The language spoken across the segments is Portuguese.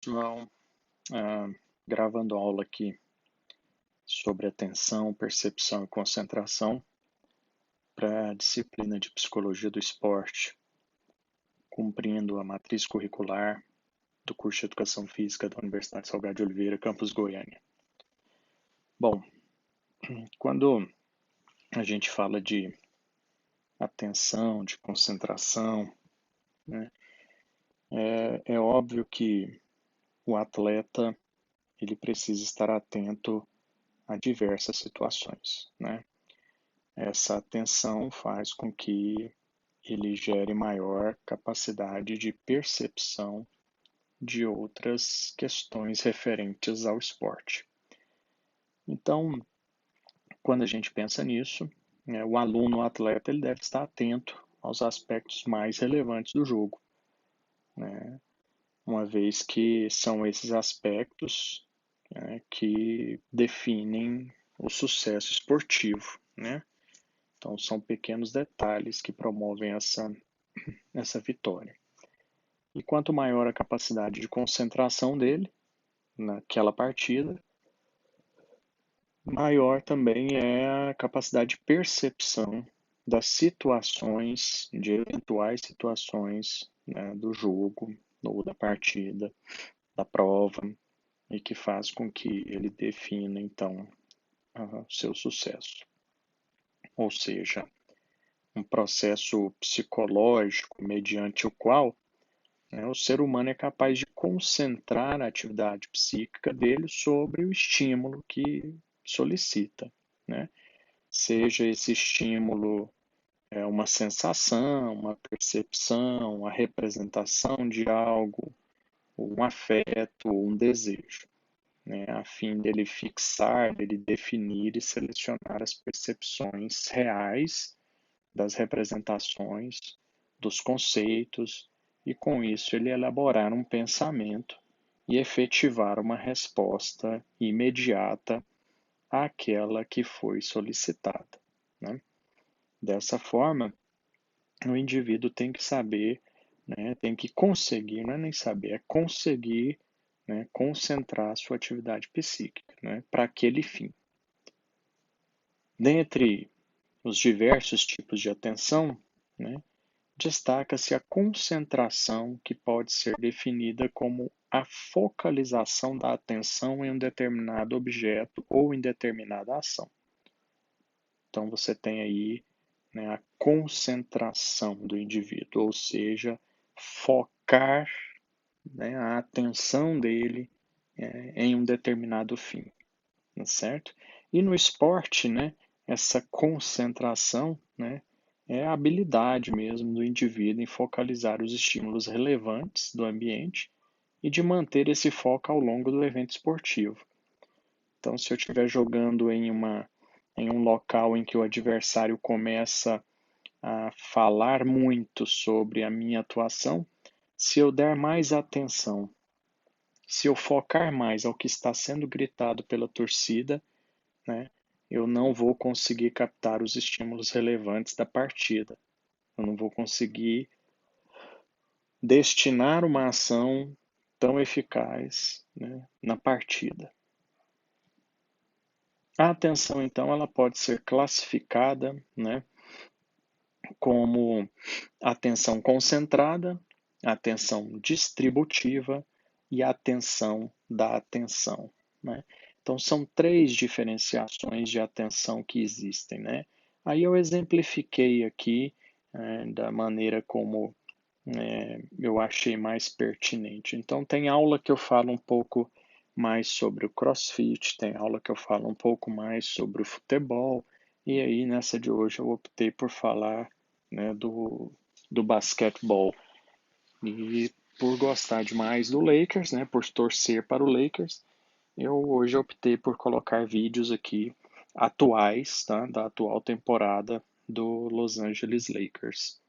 João, ah, gravando aula aqui sobre atenção, percepção e concentração para a disciplina de Psicologia do Esporte, cumprindo a matriz curricular do curso de Educação Física da Universidade Salgado de Oliveira, campus Goiânia. Bom, quando a gente fala de atenção, de concentração, né, é óbvio que o atleta ele precisa estar atento a diversas situações, né? Essa atenção faz com que ele gere maior capacidade de percepção de outras questões referentes ao esporte. Então, quando a gente pensa nisso, né, o aluno, o atleta, ele deve estar atento aos aspectos mais relevantes do jogo, né, uma vez que são esses aspectos, né, que definem o sucesso esportivo, né? Então, são pequenos detalhes que promovem essa vitória. E quanto maior a capacidade de concentração dele naquela partida, maior também é a capacidade de percepção das situações, de eventuais situações, né, do jogo ou da partida, da prova, e que faz com que ele defina, então, seu sucesso. Ou seja, um processo psicológico mediante o qual, né, o ser humano é capaz de concentrar a atividade psíquica dele sobre o estímulo que solicita, né? Seja esse estímulo uma sensação, uma percepção, a representação de algo, um afeto, um desejo, né? A fim dele fixar, dele definir e selecionar as percepções reais das representações, dos conceitos, e com isso ele elaborar um pensamento e efetivar uma resposta imediata àquela que foi solicitada, né? Dessa forma, o indivíduo tem que saber, né, tem que conseguir, não é nem saber, é conseguir, né, concentrar a sua atividade psíquica, né, para aquele fim. Dentre os diversos tipos de atenção, né, destaca-se a concentração, que pode ser definida como a focalização da atenção em um determinado objeto ou em determinada ação. Então, você tem aí, né, a concentração do indivíduo, ou seja, focar, né, a atenção dele em um determinado fim, certo? E no esporte, né, essa concentração, né, é a habilidade mesmo do indivíduo em focalizar os estímulos relevantes do ambiente e de manter esse foco ao longo do evento esportivo. Então, se eu estiver jogando em um local em que o adversário começa a falar muito sobre a minha atuação, se eu der mais atenção, se eu focar mais ao que está sendo gritado pela torcida, né, eu não vou conseguir captar os estímulos relevantes da partida. Eu não vou conseguir destinar uma ação tão eficaz, né, na partida. A atenção, então, ela pode ser classificada, né, como atenção concentrada, atenção distributiva e atenção da atenção, né? Então, são três diferenciações de atenção que existem, né? Aí eu exemplifiquei aqui da maneira como eu achei mais pertinente. Então, tem aula que eu falo um pouco mais sobre o CrossFit, tem aula que eu falo um pouco mais sobre o futebol, e aí nessa de hoje eu optei por falar, né, do basquetebol. E por gostar demais do Lakers, né, por torcer para o Lakers, eu hoje optei por colocar vídeos aqui atuais, tá, da atual temporada do Los Angeles Lakers,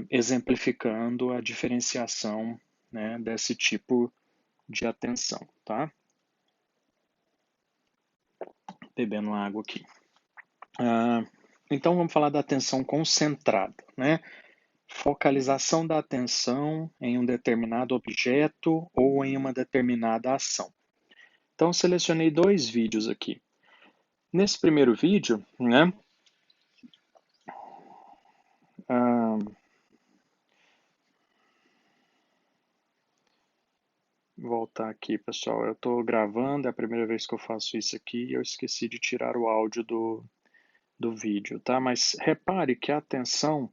exemplificando a diferenciação, né, desse tipo de atenção, tá? Bebendo água aqui. Então vamos falar da atenção concentrada, né? focalização da atenção em um determinado objeto ou em uma determinada ação. Então, selecionei dois vídeos aqui. Nesse primeiro vídeo, né, ah, voltar aqui, pessoal. Eu estou gravando, é a primeira vez que eu faço isso aqui e eu esqueci de tirar o áudio do vídeo, tá? Mas repare que a atenção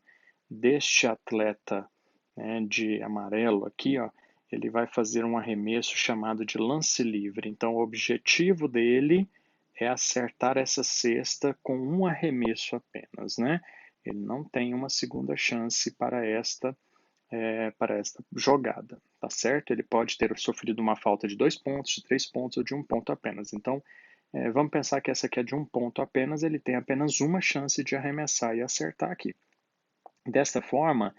deste atleta, né, de amarelo aqui, ó, ele vai fazer um arremesso chamado de lance livre. Então, o objetivo dele é acertar essa cesta com um arremesso apenas, né? Ele não tem uma segunda chance para esta jogada, tá certo? Ele pode ter sofrido uma falta de 2 pontos, de 3 pontos ou de 1 ponto apenas. Então, vamos pensar que essa aqui é de 1 ponto apenas, ele tem apenas uma chance de arremessar e acertar aqui. Desta forma,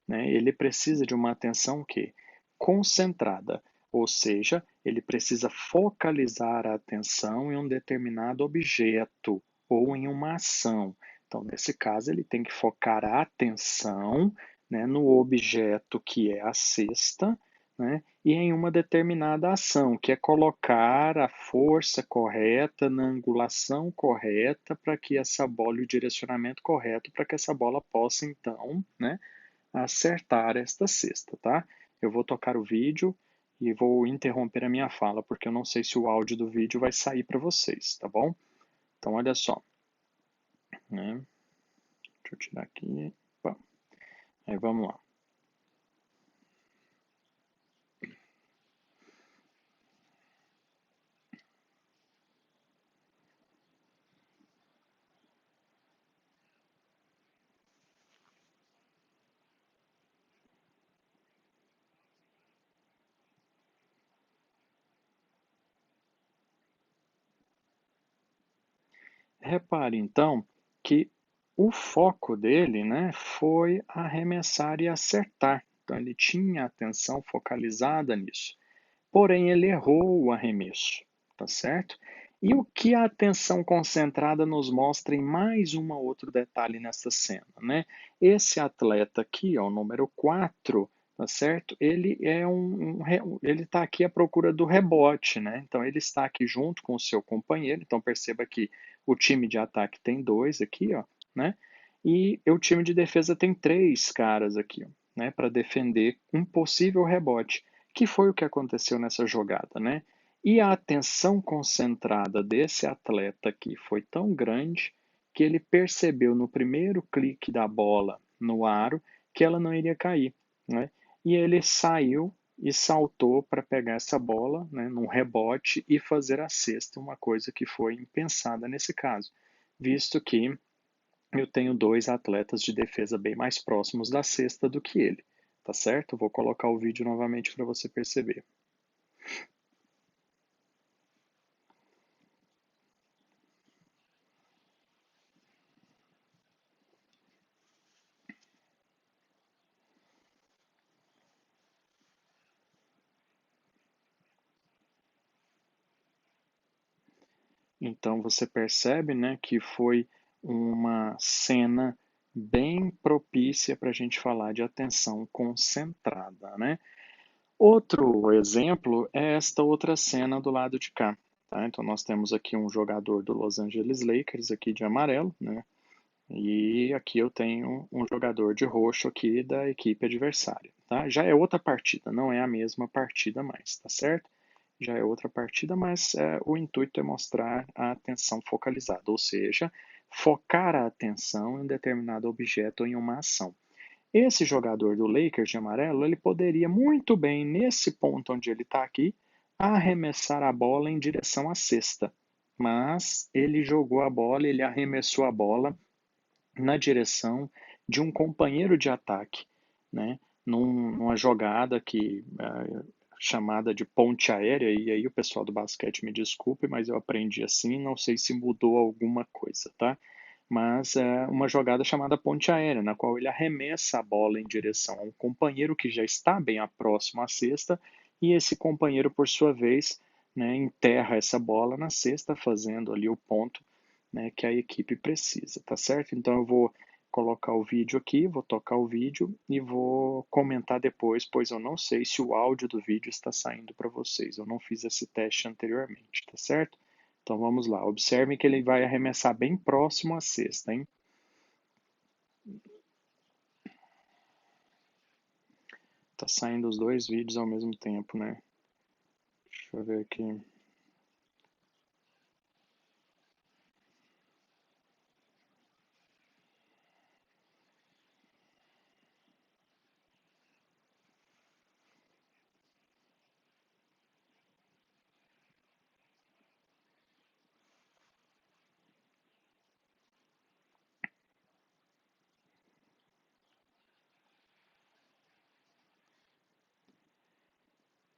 né, ele precisa de uma atenção que concentrada, ou seja, ele precisa focalizar a atenção em um determinado objeto ou em uma ação. Então, nesse caso, ele tem que focar a atenção, né, no objeto que é a cesta, né, e em uma determinada ação, que é colocar a força correta na angulação correta para que essa bola e o direcionamento correto para que essa bola possa, então, né, acertar esta cesta, tá? Eu vou tocar o vídeo e vou interromper a minha fala, porque eu não sei se o áudio do vídeo vai sair para vocês, tá bom? Então, olha só, né? Deixa eu tirar aqui. Bom, aí vamos lá. Repare, então, que o foco dele, né, foi arremessar e acertar. Então, ele tinha a atenção focalizada nisso. Porém, ele errou o arremesso, tá certo? E o que a atenção concentrada nos mostra em mais um outro detalhe nessa cena, né? Esse atleta aqui, ó, o número 4, tá certo? Ele é ele está aqui à procura do rebote, né? Então ele está aqui junto com o seu companheiro. Então perceba que o time de ataque tem dois aqui, ó, né? E o time de defesa tem três caras aqui, ó, né, para defender um possível rebote, que foi o que aconteceu nessa jogada, né? E a atenção concentrada desse atleta aqui foi tão grande que ele percebeu no primeiro clique da bola no aro que ela não iria cair, né? E ele saiu e saltou para pegar essa bola, né, num rebote e fazer a cesta, uma coisa que foi impensada nesse caso, visto que eu tenho dois atletas de defesa bem mais próximos da cesta do que ele, tá certo? Vou colocar o vídeo novamente para você perceber. Então você percebe, né, que foi uma cena bem propícia para a gente falar de atenção concentrada, né? Outro exemplo é esta outra cena do lado de cá, tá? Então nós temos aqui um jogador do Los Angeles Lakers aqui de amarelo, né? E aqui eu tenho um jogador de roxo aqui da equipe adversária, tá? Já é outra partida, não é a mesma partida mais, tá certo? Já é outra partida, mas o intuito é mostrar a atenção focalizada, ou seja, focar a atenção em um determinado objeto ou em uma ação. Esse jogador do Lakers de amarelo, ele poderia muito bem, nesse ponto onde ele está aqui, arremessar a bola em direção à cesta. Mas ele jogou a bola, ele arremessou a bola na direção de um companheiro de ataque, né? Numa jogada que chamada de ponte aérea, e aí o pessoal do basquete me desculpe, mas eu aprendi assim, não sei se mudou alguma coisa, tá? Mas é uma jogada chamada ponte aérea, na qual ele arremessa a bola em direção a um companheiro que já está bem próximo à cesta, e esse companheiro, por sua vez, né, enterra essa bola na cesta, fazendo ali o ponto, né, que a equipe precisa, tá certo? Então eu vou colocar o vídeo aqui, vou tocar o vídeo e vou comentar depois, pois eu não sei se o áudio do vídeo está saindo para vocês. Eu não fiz esse teste anteriormente, tá certo? Então vamos lá. Observem que ele vai arremessar bem próximo à cesta, hein? Tá saindo os dois vídeos ao mesmo tempo, né? Deixa eu ver aqui.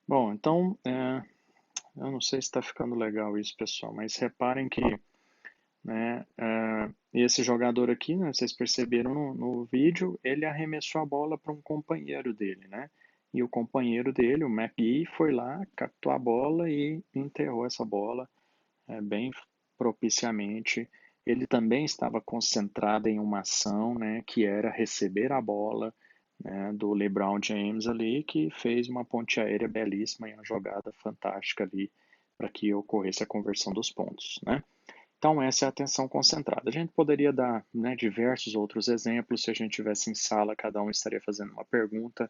Bom, então, eu não sei se está ficando legal isso, pessoal, mas reparem que, né, esse jogador aqui, né, vocês perceberam no vídeo, ele arremessou a bola para um companheiro dele, né? E o companheiro dele, o McGee, foi lá, captou a bola e enterrou essa bola bem propiciamente. Ele também estava concentrado em uma ação, né, que era receber a bola, né, do LeBron James ali, que fez uma ponte aérea belíssima e uma jogada fantástica ali para que ocorresse a conversão dos pontos, né? Então essa é a atenção concentrada. A gente poderia dar, né, diversos outros exemplos. Se a gente tivesse em sala, cada um estaria fazendo uma pergunta,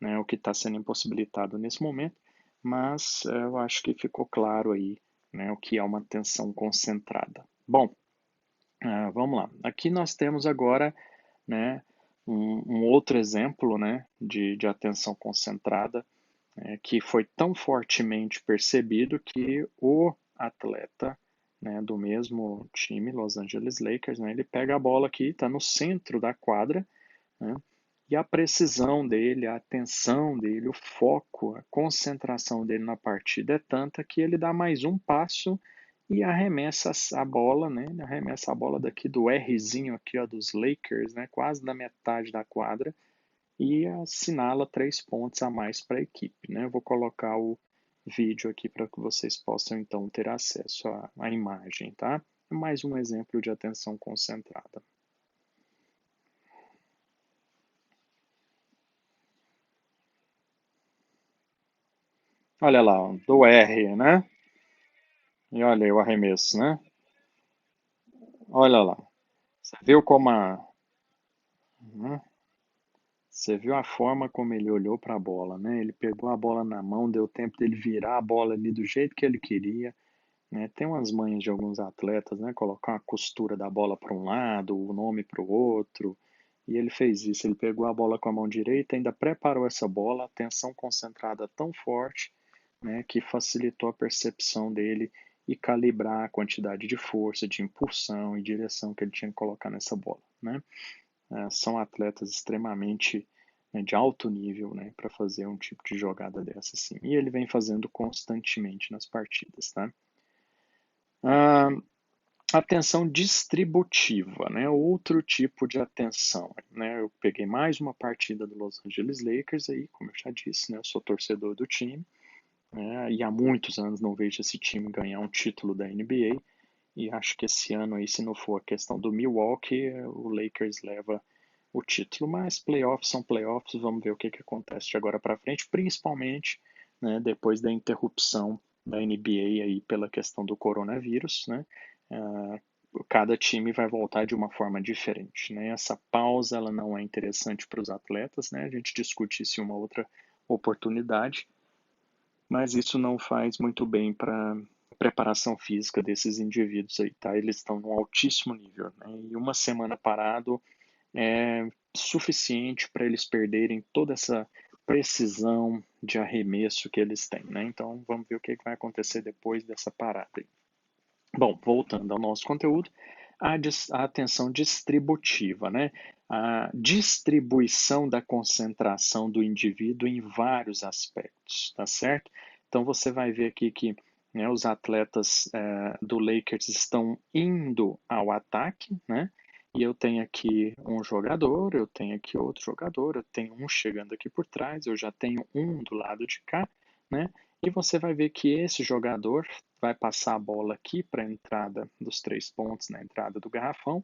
né, o que está sendo impossibilitado nesse momento, mas eu acho que ficou claro aí, né, o que é uma atenção concentrada. Bom, vamos lá. Aqui nós temos agora, né, um outro exemplo, né, de atenção concentrada, que foi tão fortemente percebido que o atleta, né, do mesmo time, Los Angeles Lakers, né, ele pega a bola aqui, está no centro da quadra, né, e a precisão dele, a atenção dele, o foco, a concentração dele na partida é tanta que ele dá mais um passo e arremessa a bola, né? Ele arremessa a bola daqui do Rzinho aqui, ó, dos Lakers, né? Quase da metade da quadra e assinala 3 pontos a mais para a equipe, né? Eu vou colocar o vídeo aqui para que vocês possam então ter acesso à imagem, tá? Mais um exemplo de atenção concentrada. Olha lá, do R, né? E olha aí o arremesso, né? Olha lá. Você viu como né? Você viu a forma como ele olhou para a bola, né? Ele pegou a bola na mão, deu tempo dele virar a bola ali do jeito que ele queria, né? Tem umas manhas de alguns atletas, né? Colocar a costura da bola para um lado, o nome para o outro. E ele fez isso. Ele pegou a bola com a mão direita, ainda preparou essa bola, atenção concentrada tão forte, né? Que facilitou a percepção dele e calibrar a quantidade de força, de impulsão e direção que ele tinha que colocar nessa bola, né? São atletas extremamente, né, de alto nível, né, para fazer um tipo de jogada dessa assim. E ele vem fazendo constantemente nas partidas, tá? Ah, atenção distributiva, né? Outro tipo de atenção, né? Eu peguei mais uma partida do Los Angeles Lakers aí, como eu já disse, né? Eu sou torcedor do time, né? E há muitos anos não vejo esse time ganhar um título da NBA. E acho que esse ano aí, se não for a questão do Milwaukee, o Lakers leva o título. Mas playoffs são playoffs, vamos ver o que, que acontece de agora para frente, principalmente, né, depois da interrupção da NBA aí pela questão do coronavírus, né? Cada time vai voltar de uma forma diferente, né? Essa pausa ela não é interessante para os atletas, né? A gente discute isso em uma outra oportunidade, mas isso não faz muito bem para a preparação física desses indivíduos aí, tá? Eles estão num altíssimo nível, né? E uma semana parado é suficiente para eles perderem toda essa precisão de arremesso que eles têm, né? Então vamos ver o que vai acontecer depois dessa parada aí. Bom, voltando ao nosso conteúdo, a atenção distributiva, né? A distribuição da concentração do indivíduo em vários aspectos, tá certo? Então você vai ver aqui que, né, os atletas do Lakers estão indo ao ataque, né? E eu tenho aqui um jogador, eu tenho aqui outro jogador, eu tenho um chegando aqui por trás, eu já tenho um do lado de cá, né? E você vai ver que esse jogador vai passar a bola aqui para a entrada dos 3 pontos, na entrada do garrafão,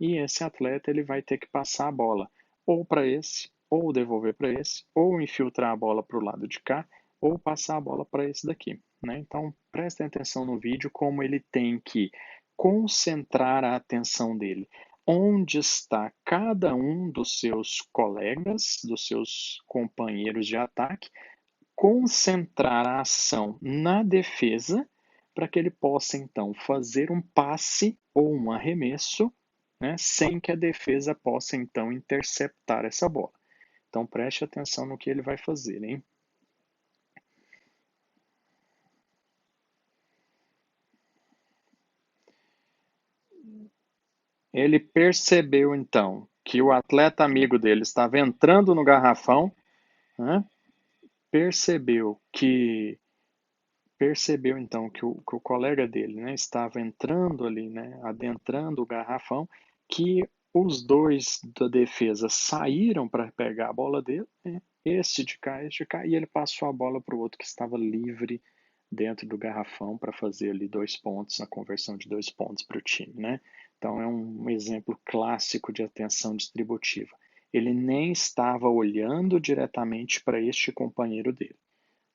e esse atleta ele vai ter que passar a bola ou para esse, ou devolver para esse, ou infiltrar a bola para o lado de cá, ou passar a bola para esse daqui, né? Então, prestem atenção no vídeo como ele tem que concentrar a atenção dele onde está cada um dos seus colegas, dos seus companheiros de ataque, concentrar a ação na defesa para que ele possa então fazer um passe ou um arremesso, né, sem que a defesa possa então interceptar essa bola. Então preste atenção no que ele vai fazer, hein? Ele percebeu então que o atleta amigo dele estava entrando no garrafão, né? percebeu que percebeu então que o colega dele, né, estava entrando ali, né, adentrando o garrafão, que os dois da defesa saíram para pegar a bola dele, né, esse de cá, e ele passou a bola para o outro que estava livre dentro do garrafão para fazer ali 2 pontos, na conversão de 2 pontos para o time, né? Então é um exemplo clássico de atenção distributiva. Ele nem estava olhando diretamente para este companheiro dele,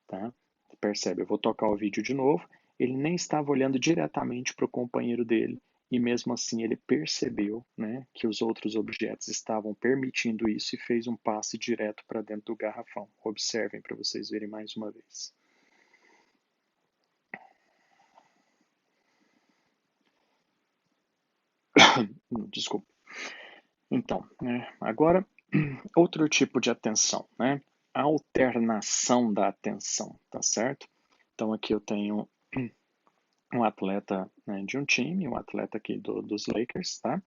tá? Percebe? Eu vou tocar o vídeo de novo. Ele nem estava olhando diretamente para o companheiro dele e mesmo assim ele percebeu, né, que os outros objetos estavam permitindo isso e fez um passe direto para dentro do garrafão. Observem para vocês verem mais uma vez. Desculpa. Então, né, agora outro tipo de atenção, né? Alternação da atenção, tá certo? Então aqui eu tenho um atleta, né, de um time, um atleta aqui dos Lakers, tá?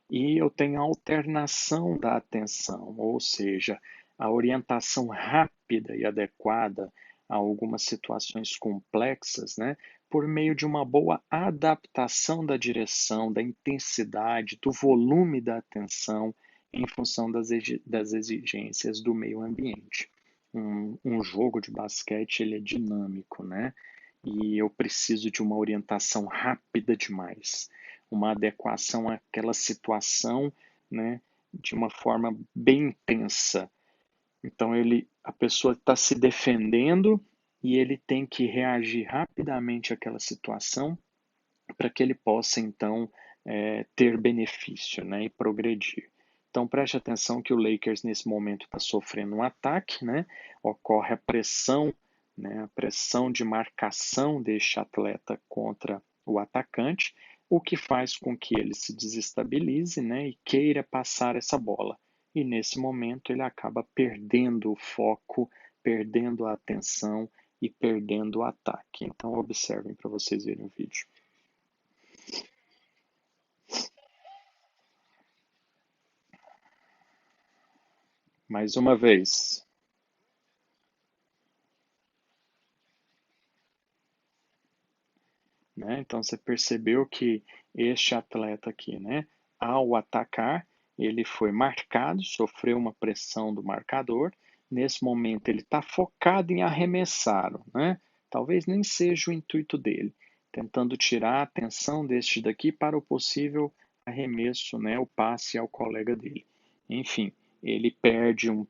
E eu tenho a alternação da atenção, ou seja, a orientação rápida e adequada a algumas situações complexas, né, por meio de uma boa adaptação da direção, da intensidade, do volume da atenção em função das exigências do meio ambiente. Um jogo de basquete ele é dinâmico, né? E eu preciso de uma orientação rápida demais, uma adequação àquela situação, né, de uma forma bem intensa. Então a pessoa está se defendendo e ele tem que reagir rapidamente àquela situação para que ele possa então ter benefício, né, e progredir. Então preste atenção que o Lakers nesse momento está sofrendo um ataque, né? Ocorre a pressão, né? A pressão de marcação deste atleta contra o atacante, o que faz com que ele se desestabilize, né? E queira passar essa bola. E nesse momento ele acaba perdendo o foco, perdendo a atenção e perdendo o ataque. Então observem para vocês verem o vídeo. Mais uma vez, né? Então você percebeu que este atleta aqui, né, ao atacar, ele foi marcado, sofreu uma pressão do marcador. Nesse momento ele está focado em arremessar, né? Talvez nem seja o intuito dele, tentando tirar a atenção deste daqui para o possível arremesso, né, o passe ao colega dele. Enfim, ele perde um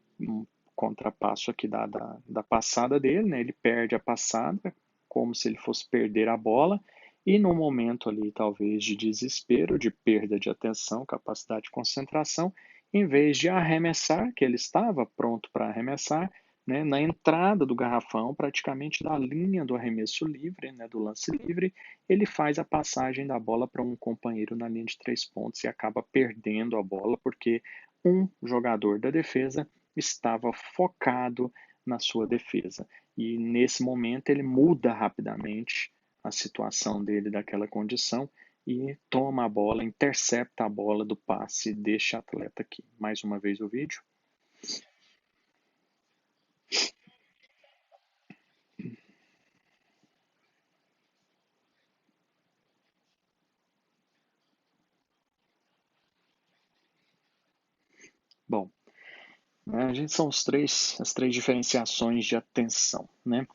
contrapasso aqui da passada dele, né? Ele perde a passada, como se ele fosse perder a bola, e no momento ali, talvez de desespero, de perda de atenção, capacidade de concentração, em vez de arremessar, que ele estava pronto para arremessar, né, na entrada do garrafão, praticamente da linha do arremesso livre, né, do lance livre, ele faz a passagem da bola para um companheiro na linha de 3 pontos e acaba perdendo a bola, porque um jogador da defesa estava focado na sua defesa. E nesse momento ele muda rapidamente a situação dele daquela condição e toma a bola, intercepta a bola do passe deste atleta aqui. Mais uma vez o vídeo. Bom, A gente são as três diferenciações de atenção, né?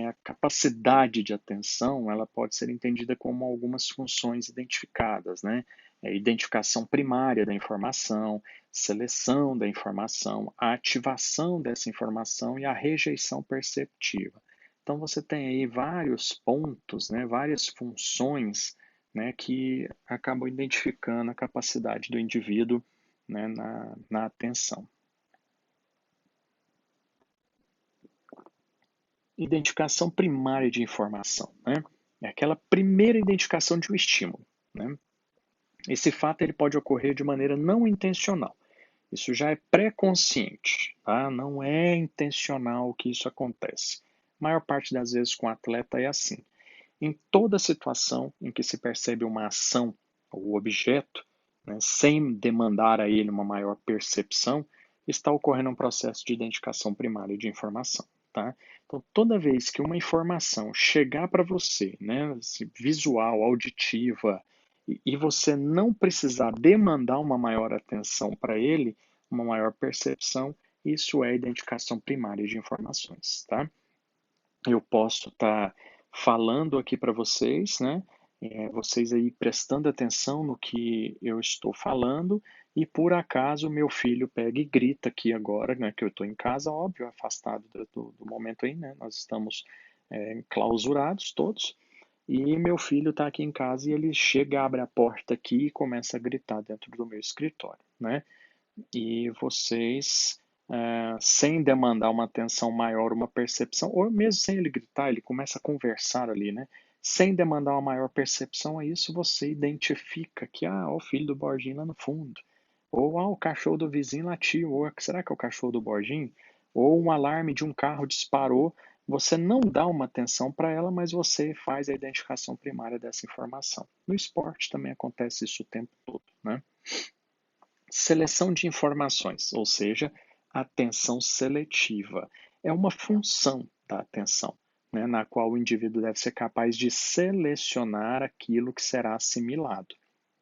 A capacidade de atenção, ela pode ser entendida como algumas funções identificadas, né? Identificação primária da informação, seleção da informação, a ativação dessa informação e a rejeição perceptiva. Então você tem aí vários pontos, né? Várias funções, né? Que acabam identificando a capacidade do indivíduo, né? Na atenção. Identificação primária de informação, né? É aquela primeira identificação de um estímulo, né? Esse fato ele pode ocorrer de maneira não intencional. Isso já é pré-consciente, tá? Não é intencional que isso acontece. A maior parte das vezes com o atleta é assim. Em toda situação em que se percebe uma ação ou objeto, né, sem demandar a ele uma maior percepção, está ocorrendo um processo de identificação primária de informação. Tá? Então, toda vez que uma informação chegar para você, né, visual, auditiva, e você não precisar demandar uma maior atenção para ele, uma maior percepção, isso é identificação primária de informações. Tá? Eu posso estar falando aqui para vocês, né? Vocês aí prestando atenção no que eu estou falando e por acaso meu filho pega e grita aqui agora, né? Que eu estou em casa, óbvio, afastado do momento aí, né? Nós estamos clausurados todos e meu filho está aqui em casa e ele chega, abre a porta aqui e começa a gritar dentro do meu escritório, né? E vocês, sem demandar uma atenção maior, uma percepção, ou mesmo sem ele gritar, ele começa a conversar ali, né? Sem demandar uma maior percepção a isso, você identifica que, o filho do Borginho lá no fundo. Ou, o cachorro do vizinho latiu. Ou, será que é o cachorro do Borginho? Ou um alarme de um carro disparou. Você não dá uma atenção para ela, mas você faz a identificação primária dessa informação. No esporte também acontece isso o tempo todo, né? Seleção de informações, ou seja, atenção seletiva. É uma função da atenção, né, na qual o indivíduo deve ser capaz de selecionar aquilo que será assimilado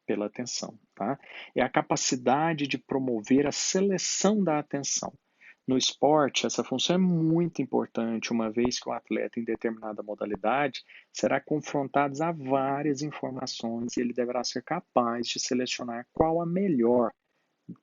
pela atenção. Tá? É a capacidade de promover a seleção da atenção. No esporte, essa função é muito importante, uma vez que o atleta em determinada modalidade será confrontado a várias informações e ele deverá ser capaz de selecionar qual a melhor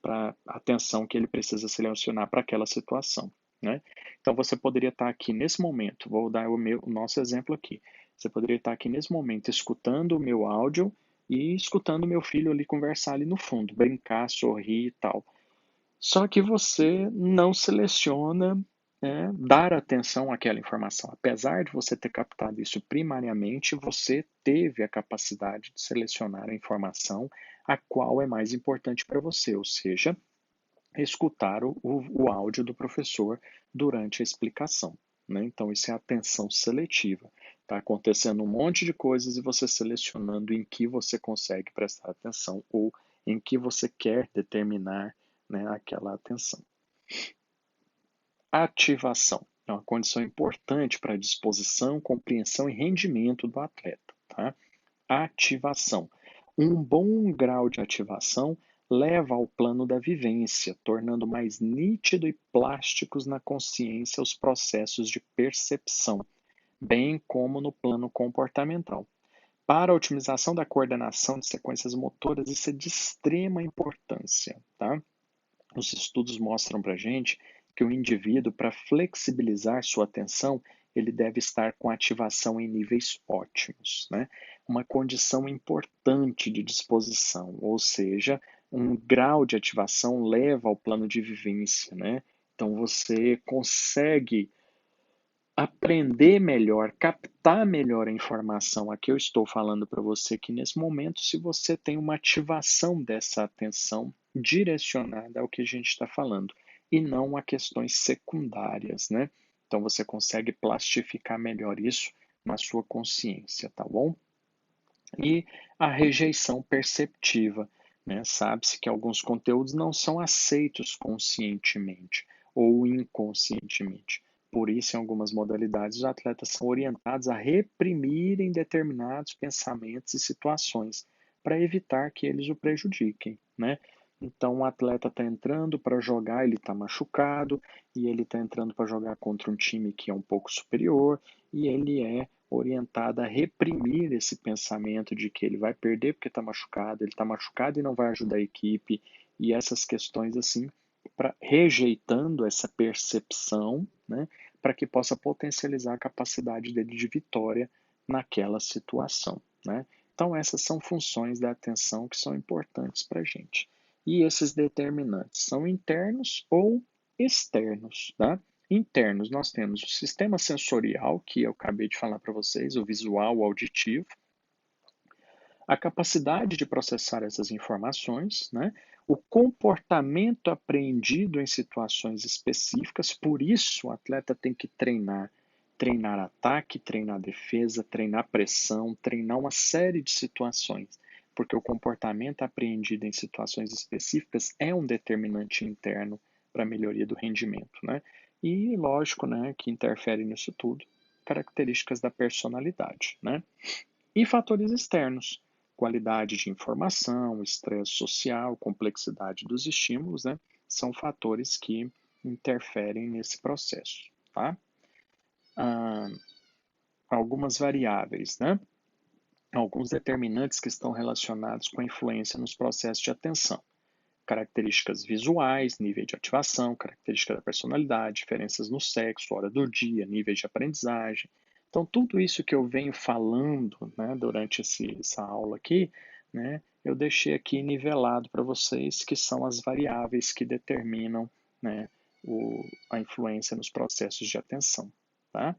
para a atenção que ele precisa selecionar para aquela situação. Né? Então você poderia estar aqui nesse momento, vou dar o nosso exemplo aqui. Você poderia estar aqui nesse momento escutando o meu áudio e escutando meu filho ali conversar ali no fundo, brincar, sorrir e tal. Só que você não seleciona, dar atenção àquela informação. Apesar de você ter captado isso primariamente, você teve a capacidade de selecionar a informação a qual é mais importante para você, ou seja, escutar o áudio do professor durante a explicação. Né? Então, isso é atenção seletiva. Está acontecendo um monte de coisas e você selecionando em que você consegue prestar atenção ou em que você quer determinar, né, aquela atenção. Ativação é uma condição importante para a disposição, compreensão e rendimento do atleta. Tá? Ativação. Um bom grau de ativação leva ao plano da vivência, tornando mais nítido e plásticos na consciência os processos de percepção, bem como no plano comportamental. Para a otimização da coordenação de sequências motoras, isso é de extrema importância. Tá? Os estudos mostram para a gente que o indivíduo, para flexibilizar sua atenção, ele deve estar com ativação em níveis ótimos, né? Uma condição importante de disposição, ou seja, um grau de ativação leva ao plano de vivência, né? Então você consegue aprender melhor, captar melhor a informação a que eu estou falando para você aqui nesse momento, se você tem uma ativação dessa atenção direcionada ao que a gente está falando, e não a questões secundárias, né? Então você consegue plastificar melhor isso na sua consciência, tá bom? E a rejeição perceptiva, né? Sabe-se que alguns conteúdos não são aceitos conscientemente ou inconscientemente. Por isso, em algumas modalidades, os atletas são orientados a reprimirem determinados pensamentos e situações para evitar que eles o prejudiquem, né? Então, o atleta está entrando para jogar, ele está machucado, e ele está entrando para jogar contra um time que é um pouco superior, e ele é orientado a reprimir esse pensamento de que ele vai perder porque está machucado, ele está machucado e não vai ajudar a equipe, e essas questões assim, rejeitando essa percepção, né, para que possa potencializar a capacidade dele de vitória naquela situação. Né? Então, essas são funções da atenção que são importantes para a gente. E esses determinantes são internos ou externos. Tá? Internos, nós temos o sistema sensorial, que eu acabei de falar para vocês, o visual, o auditivo, a capacidade de processar essas informações, né? O comportamento aprendido em situações específicas, por isso o atleta tem que treinar ataque, treinar defesa, treinar pressão, treinar uma série de situações, porque o comportamento aprendido em situações específicas é um determinante interno para a melhoria do rendimento, né? E lógico, né, que interfere nisso tudo, características da personalidade, né? E fatores externos, qualidade de informação, estresse social, complexidade dos estímulos, né, são fatores que interferem nesse processo. Tá? Ah, algumas variáveis, né? Alguns determinantes que estão relacionados com a influência nos processos de atenção. Características visuais, nível de ativação, característica da personalidade, diferenças no sexo, hora do dia, níveis de aprendizagem. Então, tudo isso que eu venho falando, né, durante essa aula aqui, né, eu deixei aqui nivelado para vocês, que são as variáveis que determinam, né, a influência nos processos de atenção. Tá?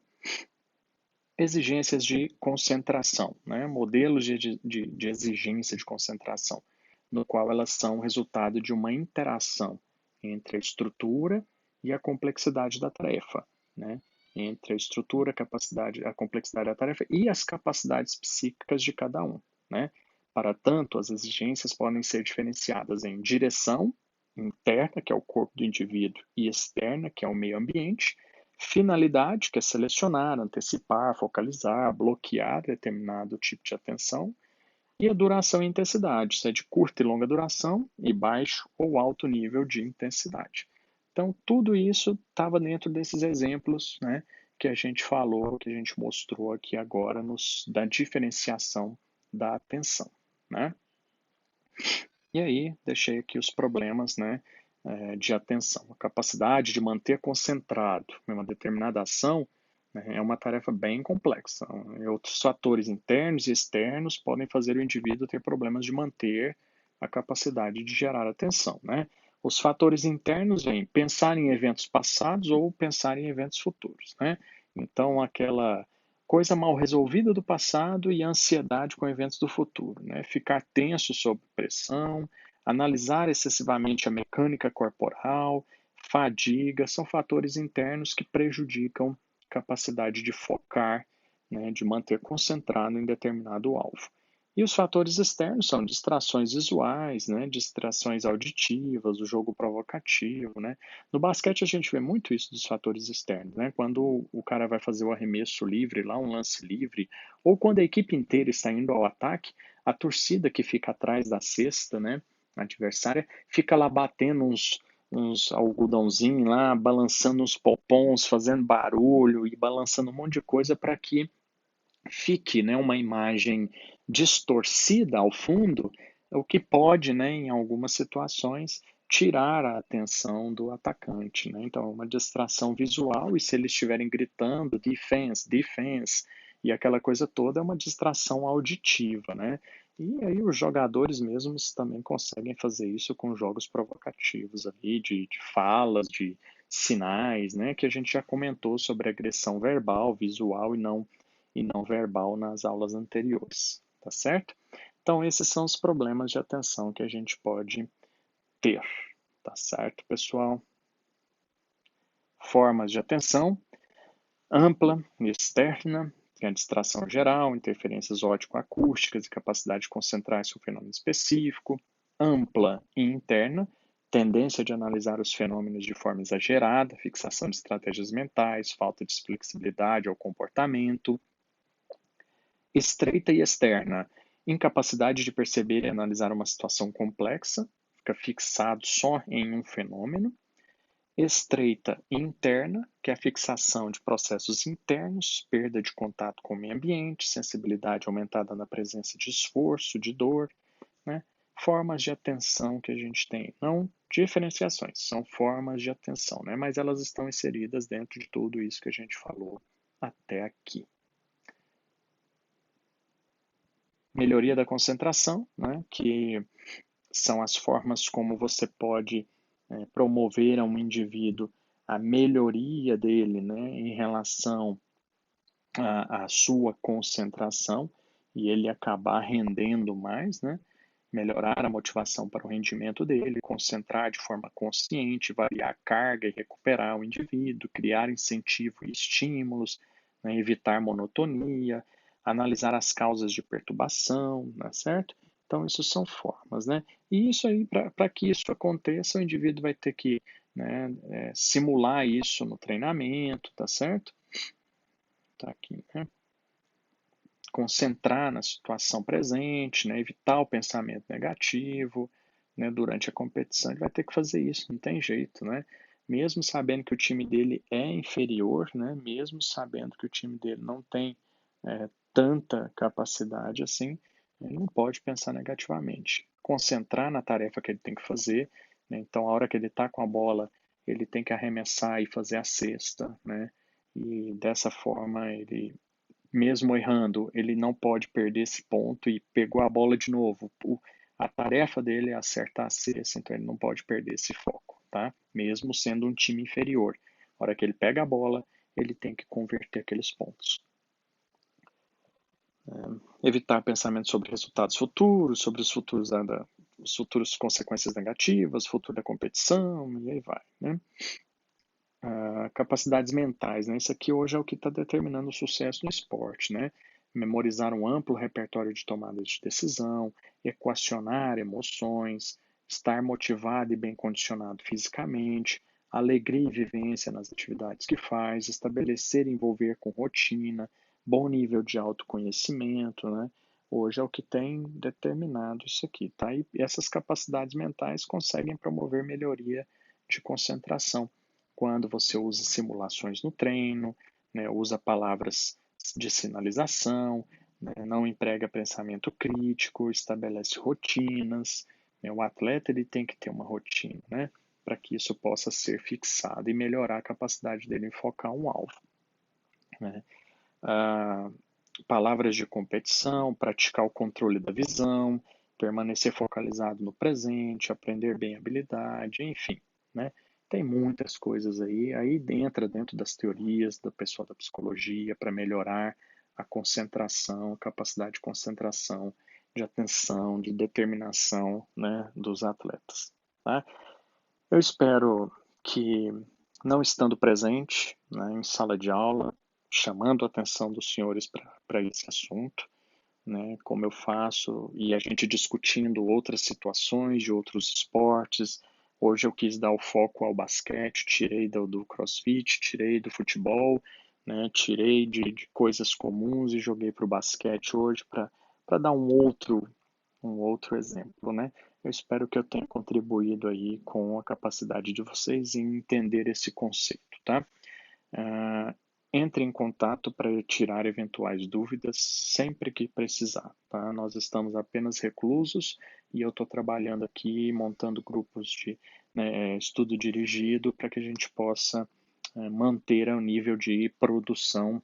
Exigências de concentração, né? Modelos de exigência de concentração, no qual elas são resultado de uma interação entre a estrutura e a complexidade da tarefa, né? Entre a estrutura, a complexidade da tarefa e as capacidades psíquicas de cada um, né? Para tanto, as exigências podem ser diferenciadas em direção interna, que é o corpo do indivíduo, e externa, que é o meio ambiente, finalidade, que é selecionar, antecipar, focalizar, bloquear determinado tipo de atenção, e a duração e intensidade, se é de curta e longa duração, e baixo ou alto nível de intensidade. Então, tudo isso estava dentro desses exemplos, né, que a gente falou, que a gente mostrou aqui agora, da diferenciação da atenção. Né? E aí, deixei aqui os problemas, né, de atenção. A capacidade de manter concentrado em uma determinada ação, né, é uma tarefa bem complexa. Outros fatores internos e externos podem fazer o indivíduo ter problemas de manter a capacidade de gerar atenção. Né? Os fatores internos vêm pensar em eventos passados ou pensar em eventos futuros. Né? Então, aquela coisa mal resolvida do passado e ansiedade com eventos do futuro. Né? Ficar tenso sob pressão, analisar excessivamente a mecânica corporal, fadiga, são fatores internos que prejudicam a capacidade de focar, né, de manter concentrado em determinado alvo. E os fatores externos são distrações visuais, né, distrações auditivas, o jogo provocativo. Né? No basquete a gente vê muito isso dos fatores externos. Né? Quando o cara vai fazer o arremesso livre, lá um lance livre, ou quando a equipe inteira está indo ao ataque, a torcida que fica atrás da cesta, né, adversária, fica lá batendo uns algodãozinhos lá, balançando uns popons, fazendo barulho e balançando um monte de coisa para que fique, né, uma imagem distorcida ao fundo, o que pode, né, em algumas situações, tirar a atenção do atacante. Né? Então, uma distração visual, e se eles estiverem gritando defense, defense, e aquela coisa toda, é uma distração auditiva. Né? E aí os jogadores mesmos também conseguem fazer isso com jogos provocativos ali, de falas, de sinais, né, que a gente já comentou sobre agressão verbal, visual e não verbal nas aulas anteriores, tá certo? Então, esses são os problemas de atenção que a gente pode ter, tá certo, pessoal? Formas de atenção: ampla e externa, tem a distração geral, interferências ótico-acústicas e capacidade de concentrar-se em um fenômeno específico. Ampla e interna, tendência de analisar os fenômenos de forma exagerada, fixação de estratégias mentais, falta de flexibilidade ao comportamento. Estreita e externa, incapacidade de perceber e analisar uma situação complexa, fica fixado só em um fenômeno. Estreita e interna, que é a fixação de processos internos, perda de contato com o meio ambiente, sensibilidade aumentada na presença de esforço, de dor, né? Formas de atenção que a gente tem, não diferenciações, são formas de atenção, né? Mas elas estão inseridas dentro de tudo isso que a gente falou até aqui. Melhoria da concentração, né? Que são as formas como você pode promover a um indivíduo a melhoria dele, né, em relação à sua concentração e ele acabar rendendo mais, né, melhorar a motivação para o rendimento dele, concentrar de forma consciente, variar a carga e recuperar o indivíduo, criar incentivo e estímulos, né, evitar monotonia, analisar as causas de perturbação, né, certo? Então, isso são formas, né? E isso aí, para que isso aconteça, o indivíduo vai ter que, né, simular isso no treinamento, tá certo? Tá aqui, né? Concentrar na situação presente, né? Evitar o pensamento negativo, né? Durante a competição, ele vai ter que fazer isso, não tem jeito, né? Mesmo sabendo que o time dele é inferior, né? Mesmo sabendo que o time dele não tem tanta capacidade assim, ele não pode pensar negativamente. Concentrar na tarefa que ele tem que fazer, né? Então, a hora que ele está com a bola, ele tem que arremessar e fazer a cesta, né? E dessa forma, ele, mesmo errando, ele não pode perder esse ponto e pegou a bola de novo. A tarefa dele é acertar a cesta, então ele não pode perder esse foco, tá? Mesmo sendo um time inferior. A hora que ele pega a bola, ele tem que converter aqueles pontos. Evitar pensamentos sobre resultados futuros, sobre os futuros consequências negativas, futuro da competição, e aí vai, né? Capacidades mentais, né? Isso aqui hoje é o que está determinando o sucesso no esporte, né? Memorizar um amplo repertório de tomadas de decisão, equacionar emoções, estar motivado e bem condicionado fisicamente, alegria e vivência nas atividades que faz, estabelecer e envolver com rotina, bom nível de autoconhecimento, né? Hoje é o que tem determinado isso aqui, tá? E essas capacidades mentais conseguem promover melhoria de concentração quando você usa simulações no treino, né, usa palavras de sinalização, né, não emprega pensamento crítico, estabelece rotinas. Né, o atleta ele tem que ter uma rotina, né, para que isso possa ser fixado e melhorar a capacidade dele em focar um alvo. Né. Palavras de competição, praticar o controle da visão, permanecer focalizado no presente, aprender bem a habilidade, enfim, né? Tem muitas coisas aí entra dentro das teorias do pessoal da psicologia para melhorar a concentração, a capacidade de concentração, de atenção, de determinação, né, dos atletas. Tá? Eu espero que, não estando presente, né, em sala de aula, chamando a atenção dos senhores para esse assunto, né, como eu faço, e a gente discutindo outras situações de outros esportes. Hoje eu quis dar o foco ao basquete, tirei do CrossFit, tirei do futebol, né, tirei de coisas comuns e joguei para o basquete hoje para dar um outro exemplo, né? Eu espero que eu tenha contribuído aí com a capacidade de vocês em entender esse conceito, tá? Entre em contato para tirar eventuais dúvidas sempre que precisar, tá? Nós estamos apenas reclusos e eu estou trabalhando aqui, montando grupos de estudo dirigido para que a gente possa manter o nível de produção,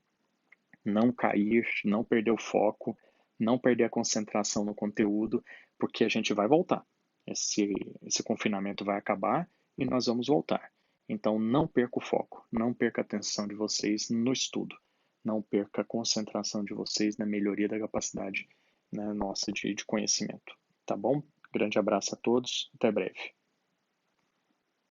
não cair, não perder o foco, não perder a concentração no conteúdo, porque a gente vai voltar. Esse confinamento vai acabar e nós vamos voltar. Então, não perca o foco, não perca a atenção de vocês no estudo, não perca a concentração de vocês na melhoria da capacidade, né, nossa de conhecimento. Tá bom? Grande abraço a todos, até breve.